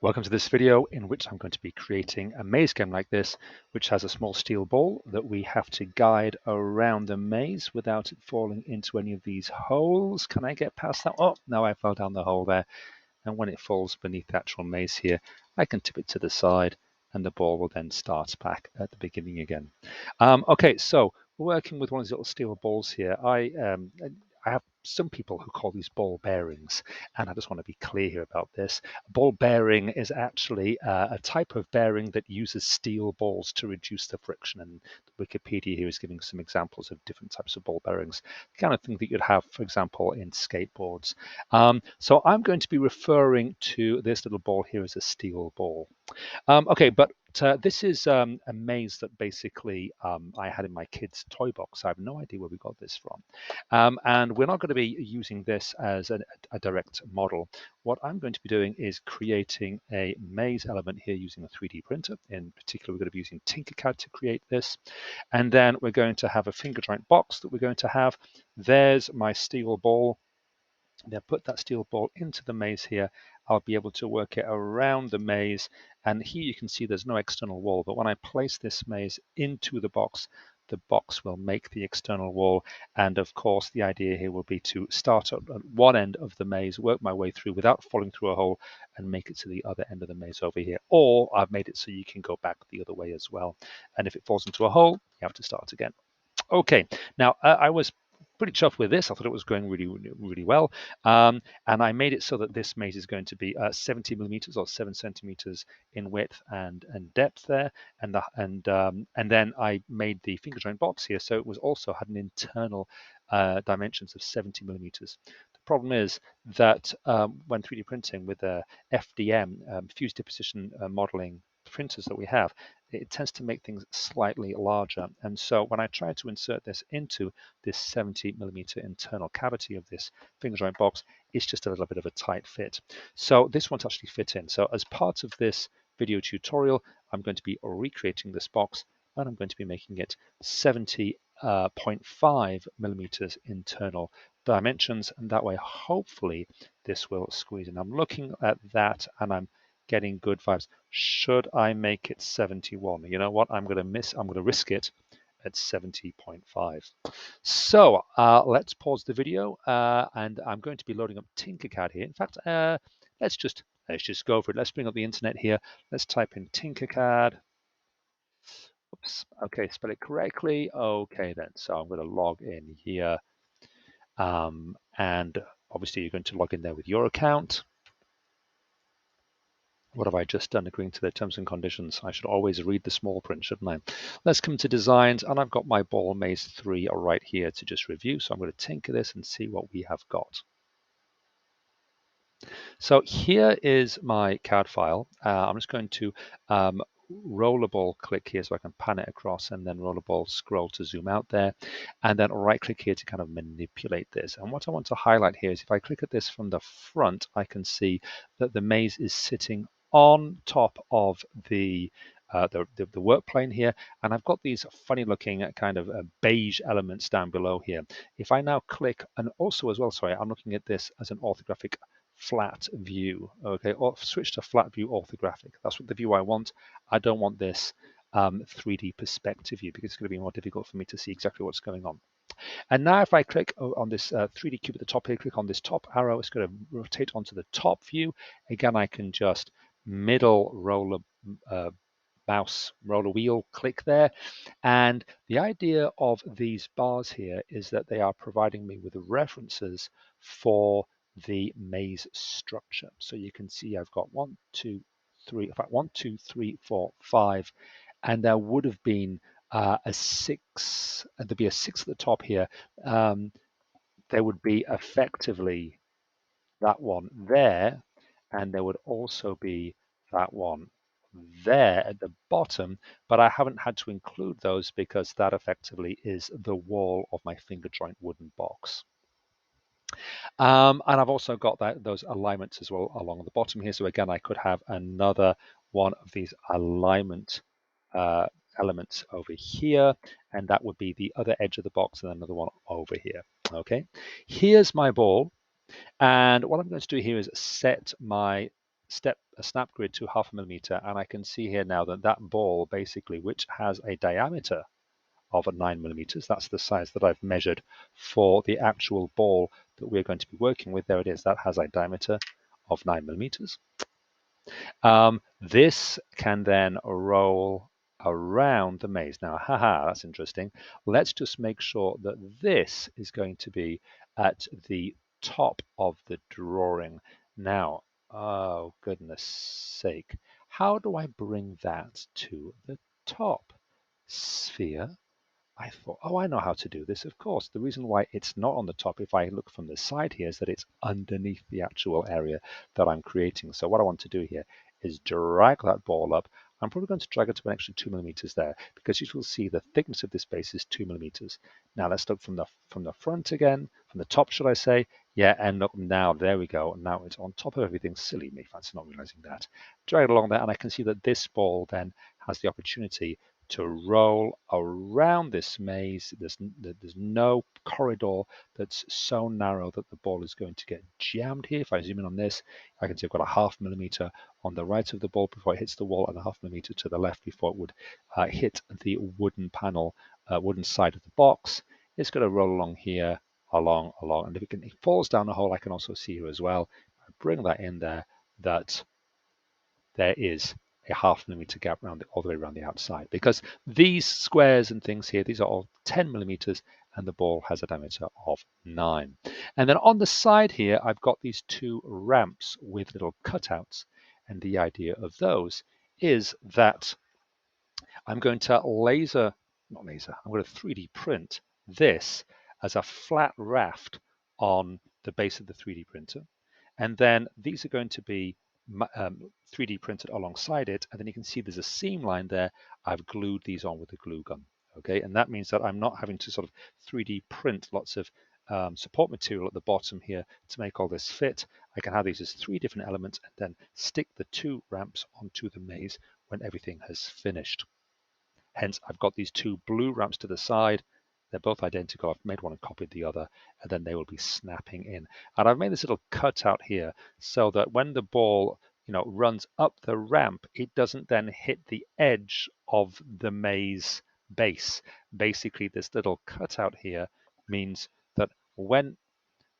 Welcome to this video in which I'm going to be creating a maze game like this, which has a small steel ball that we have to guide around the maze without it falling into any of these holes. Can I get past that? Oh, no, I fell down the hole there. And when it falls beneath the actual maze here, I can tip it to the side and the ball will then start back at the beginning again. Okay, so we're working with one of these little steel balls here. I have some people who call these ball bearings, and I just want to be clear here about this. A ball bearing is actually a type of bearing that uses steel balls to reduce the friction, and Wikipedia here is giving some examples of different types of ball bearings, the kind of thing that you'd have, for example, in skateboards. So I'm going to be referring to this little ball here as a steel ball. Okay, but this is a maze that basically I had in my kids' toy box. I have no idea where we got this from. And we're not going to be using this as a direct model. What I'm going to be doing is creating a maze element here using a 3D printer. In particular, we're going to be using TinkerCAD to create this. And then we're going to have a finger joint box that we're going to have. There's my steel ball. Now put that steel ball into the maze here. I'll be able to work it around the maze. And here you can see there's no external wall, but when I place this maze into the box will make the external wall. And of course, the idea here will be to start at one end of the maze, work my way through without falling through a hole and make it to the other end of the maze over here. Or I've made it so you can go back the other way as well. And if it falls into a hole, you have to start again. Okay, now I was pretty chuffed with this. I thought it was going really well. And I made it so that this maze is going to be 70 millimeters or 7 centimeters in width and depth there. And then I made the finger joint box here, so it was also had an internal dimensions of 70 millimeters. The problem is that when 3D printing with FDM, fused deposition modeling printers that we have, it tends to make things slightly larger. And so when I try to insert this into this 70 millimeter internal cavity of this finger joint box, it's just a little bit of a tight fit. So this won't actually fit in. So as part of this video tutorial, I'm going to be recreating this box, and I'm going to be making it 70.5 millimeters internal dimensions, and that way hopefully this will squeeze in. I'm looking at that and I'm getting good vibes. Should I make it 71? You know what? I'm going to risk it at 70.5. So let's pause the video, and I'm going to be loading up TinkerCAD here. In fact, let's just go for it. Let's bring up the internet here. Let's type in TinkerCAD. Oops. Okay, spell it correctly. Okay, then. So I'm going to log in here, and obviously you're going to log in there with your account. What have I just done agreeing to the terms and conditions? I should always read the small print, shouldn't I? Let's come to designs, and I've got my ball maze 3 right here to just review. So I'm going to tinker this and see what we have got. So here is my CAD file. I'm just going to rollerball click here so I can pan it across, and then rollerball scroll to zoom out there, and then right click here to kind of manipulate this. And what I want to highlight here is if I click at this from the front, I can see that the maze is sitting on top of the work plane here, and I've got these funny looking kind of beige elements down below here. If I now click, and also as well, sorry, I'm looking at this as an orthographic flat view, okay, or switch to flat view orthographic. That's what the view I want. I don't want this 3D perspective view because it's going to be more difficult for me to see exactly what's going on. And now if I click on this 3D cube at the top here, click on this top arrow, it's going to rotate onto the top view. Again, I can just middle roller mouse roller wheel click there. And the idea of these bars here is that they are providing me with references for the maze structure. So you can see I've got 1, 2, 3, in fact 1, 2, 3, 4, 5, and there would have been a 6, and there'd be a 6 at the top here. There would be effectively that one there, and there would also be that one there at the bottom, but I haven't had to include those because that effectively is the wall of my finger joint wooden box. And I've also got those alignments as well along the bottom here. So again, I could have another one of these alignment elements over here, and that would be the other edge of the box, and another one over here. Okay, here's my ball. And what I'm going to do here is set my snap grid to 0.5 millimeter, and I can see here now that that ball basically, which has a diameter of 9 millimeters, that's the size that I've measured for the actual ball that we're going to be working with. There it is, that has a diameter of 9 millimeters. This can then roll around the maze. Now, haha, that's interesting. Let's just make sure that this is going to be at the top of the drawing. Now, oh goodness sake, how do I bring that to the top? Sphere. I thought, oh, I know how to do this. Of course, the reason why it's not on the top, if I look from the side here, is that it's underneath the actual area that I'm creating. So what I want to do here is drag that ball up. I'm probably going to drag it to an extra 2 millimeters there, because you will see the thickness of this base is 2 millimeters. Now let's look from the front again, from the top, should I say? Yeah, and look now, there we go. Now it's on top of everything. Silly me, fancy not realizing that. Drag it along there, and I can see that this ball then has the opportunity to roll around this maze. There's no corridor that's so narrow that the ball is going to get jammed here. If I zoom in on this, I can see I've got a 0.5 millimeter on the right of the ball before it hits the wall, and a 0.5 millimeter to the left before it would hit the wooden panel, wooden side of the box. It's going to roll along here, along, and if it falls down the hole, I can also see here as well. I bring that in there, that there is a 0.5 millimeter gap all the way around the outside, because these squares and things here, these are all 10 millimeters, and the ball has a diameter of 9. And then on the side here, I've got these 2 ramps with little cutouts, and the idea of those is that I'm going to I'm going to 3D print this as a flat raft on the base of the 3D printer. And then these are going to be 3D printed alongside it. And then you can see there's a seam line there. I've glued these on with a glue gun. Okay, and that means that I'm not having to sort of 3D print lots of support material at the bottom here to make all this fit. I can have these as 3 different elements and then stick the 2 ramps onto the maze when everything has finished. Hence, I've got these 2 blue ramps to the side. They're both identical. I've made one and copied the other, and then they will be snapping in. And I've made this little cutout here so that when the ball, runs up the ramp, it doesn't then hit the edge of the maze base. Basically, this little cutout here means that when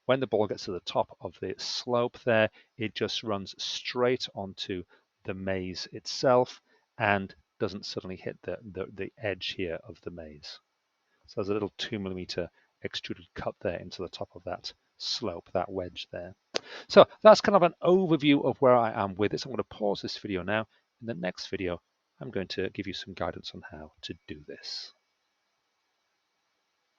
the ball gets to the top of the slope there, it just runs straight onto the maze itself and doesn't suddenly hit the edge here of the maze. So there's a little 2 millimeter extruded cut there into the top of that slope, that wedge there. So that's kind of an overview of where I am with this. I'm going to pause this video now. In the next video, I'm going to give you some guidance on how to do this.